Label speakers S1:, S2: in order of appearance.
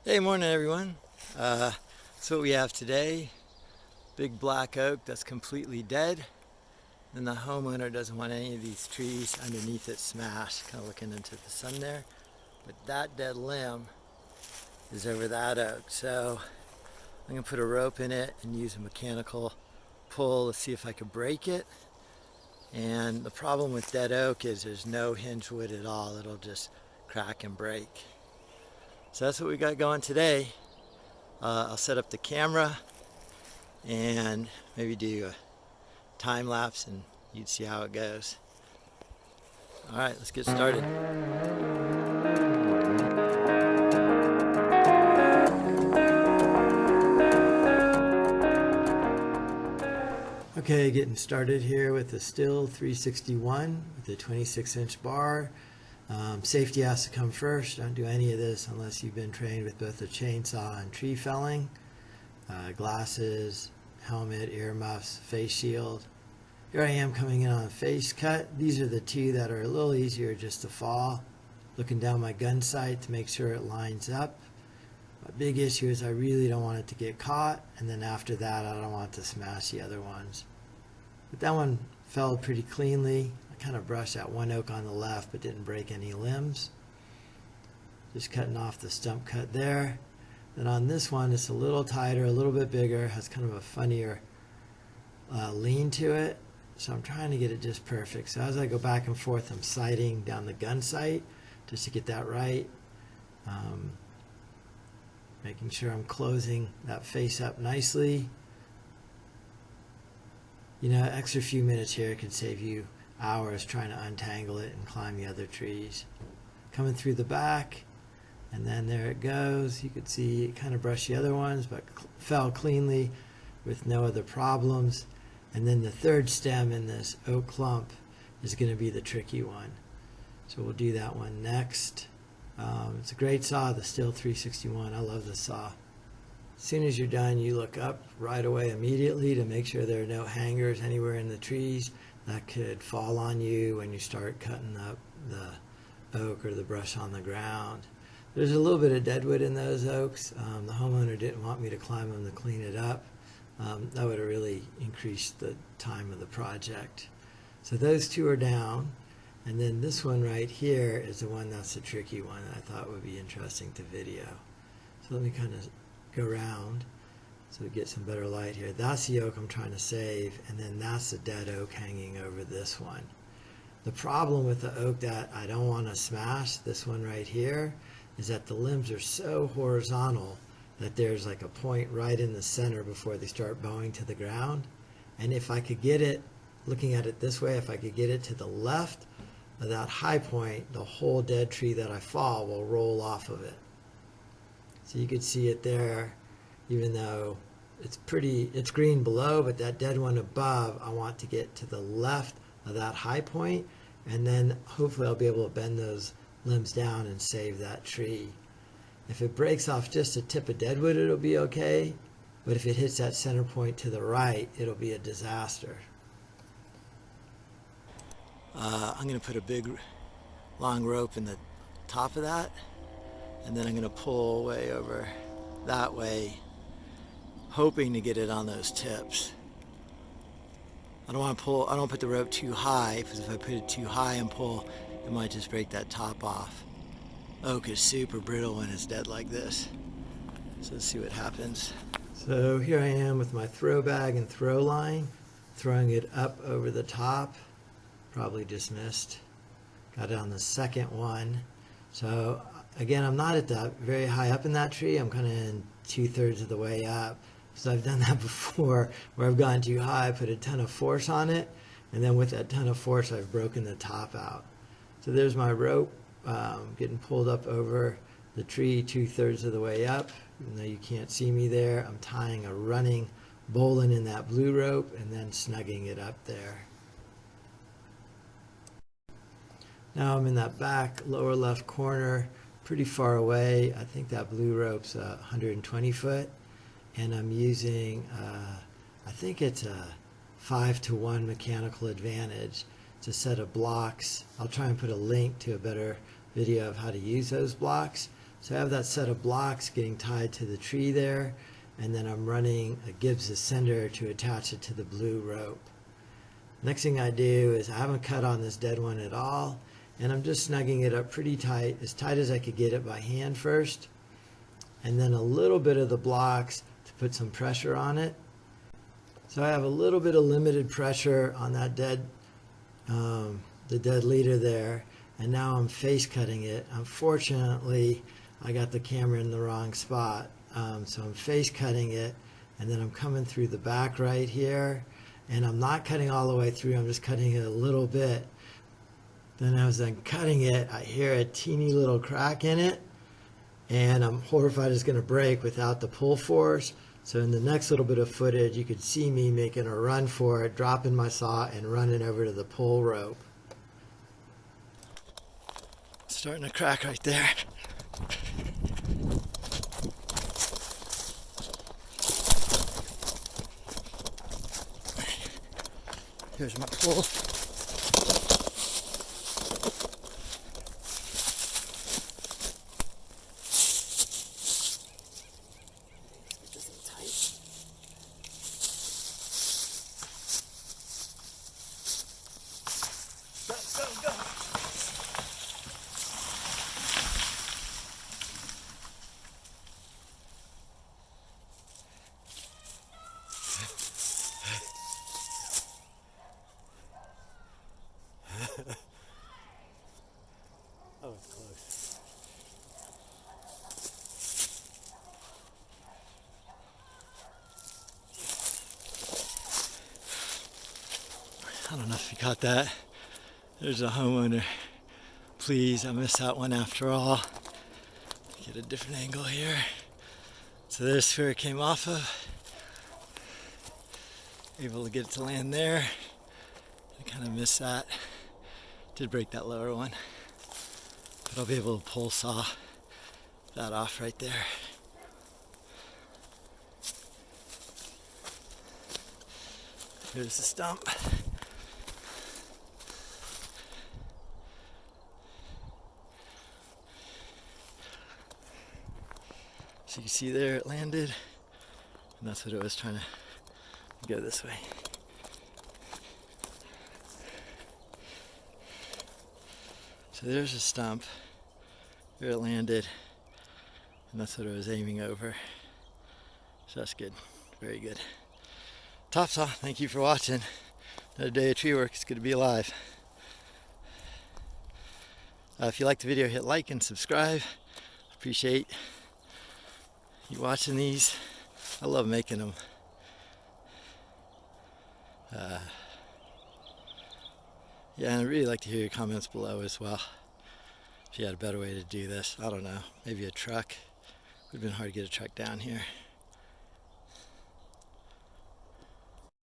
S1: Hey, morning everyone. That's what we have today. Big black oak that's completely dead. And the homeowner doesn't want any of these trees underneath it smashed, kind of looking into the sun there. But that dead limb is over that oak. So I'm gonna put a rope in it and use a mechanical pull to see if I could break it. And the problem with dead oak is there's no hinge wood at all. It'll just crack and break. So that's what we got going today. I'll set up the camera and maybe do a time lapse and you'd see how it goes. All right, let's get started. Okay, getting started here with the Stihl 361 with a 26-inch bar. Safety has to come first. Don't do any of this unless you've been trained with both a chainsaw and tree felling. Glasses, helmet, earmuffs, face shield. Here I am coming in on a face cut. These are the two that are a little easier just to fall. Looking down my gun sight to make sure it lines up. My big issue is I really don't want it to get caught, and then after that I don't want it to smash the other ones. But that one fell pretty cleanly. I kind of brushed that one oak on the left but didn't break any limbs. Just cutting off the stump cut there. Then on this one it's a little tighter, a little bit bigger, has kind of a funnier lean to it. So I'm trying to get it just perfect. So as I go back and forth, I'm sighting down the gun sight just to get that right. Making sure I'm closing that face up nicely. You know, extra few minutes here can save you hours trying to untangle it and climb the other trees. Coming through the back, and then there it goes. You could see it kind of brushed the other ones, but fell cleanly with no other problems. And then the third stem in this oak clump is going to be the tricky one. So we'll do that one next. It's a great saw, the Stihl 361. I love the saw. As soon as you're done, you look up right away immediately to make sure there are no hangers anywhere in the trees that could fall on you when you start cutting up the oak or the brush on the ground. There's a little bit of deadwood in those oaks. The homeowner didn't want me to climb them to clean it up. That would have really increased the time of the project. So those two are down. And then this one right here is the one that's the tricky one that I thought would be interesting to video. So let me kind of go around so we get some better light here. That's the oak I'm trying to save, and then that's the dead oak hanging over this one. The problem with the oak that I don't want to smash, this one right here, is that the limbs are so horizontal that there's like a point right in the center before they start bowing to the ground. And if I could get it, looking at it this way, if I could get it to the left of that high point, the whole dead tree that I fall will roll off of it. So you could see it there, even though it's green below, but that dead one above, I want to get to the left of that high point, and then hopefully I'll be able to bend those limbs down and save that tree. If it breaks off just a tip of deadwood, it'll be okay, but if it hits that center point to the right, it'll be a disaster. I'm going to put a big long rope in the top of that, and then I'm going to pull way over that way, hoping to get it on those tips. I don't put the rope too high, because if I put it too high and pull, it might just break that top off. Oak is super brittle when it's dead like this. So let's see what happens. So here I am with my throw bag and throw line, throwing it up over the top. Probably just missed. Got it on the second one. So again, I'm not at the very high up in that tree. I'm kind of in 2/3 of the way up. So I've done that before where I've gone too high, put a ton of force on it, and then with that ton of force, I've broken the top out. So there's my rope getting pulled up over the tree 2/3 of the way up. Even though you can't see me there, I'm tying a running bowline in that blue rope and then snugging it up there. Now I'm in that back lower left corner, pretty far away. I think that blue rope's 120 foot, and I'm using, I think it's a 5-to-1 mechanical advantage. It's a set of blocks. I'll try and put a link to a better video of how to use those blocks. So I have that set of blocks getting tied to the tree there, and then I'm running a Gibbs ascender to attach it to the blue rope. Next thing I do is I haven't cut on this dead one at all, and I'm just snugging it up pretty tight as I could get it by hand first, and then a little bit of the blocks to put some pressure on it. So I have a little bit of limited pressure on that the dead leader there, and now I'm face cutting it. Unfortunately, I got the camera in the wrong spot, so I'm face cutting it, and then I'm coming through the back right here, and I'm not cutting all the way through, I'm just cutting it a little bit. Then as I'm cutting it, I hear a teeny little crack in it, and I'm horrified it's going to break without the pull force. So in the next little bit of footage, you could see me making a run for it, dropping my saw and running over to the pull rope. Starting to crack right there. Here's my pull. Go. That was close. I don't know if you caught that. There's a homeowner. Please, I missed that one after all. Get a different angle here. So there's where it came off of. Able to get it to land there. I kind of missed that. Did break that lower one. But I'll be able to pull saw that off right there. Here's the stump. So you can see there it landed, and that's what it was trying to go this way. So there's a stump, there it landed, and that's what it was aiming over. So that's good, very good. TopSaw, thank you for watching. Another day of tree work, it's good to be alive. If you liked the video, hit like and subscribe. Appreciate you watching these. I love making them. Yeah, and I'd really like to hear your comments below as well. If you had a better way to do this, I don't know, maybe a truck. It would have been hard to get a truck down here.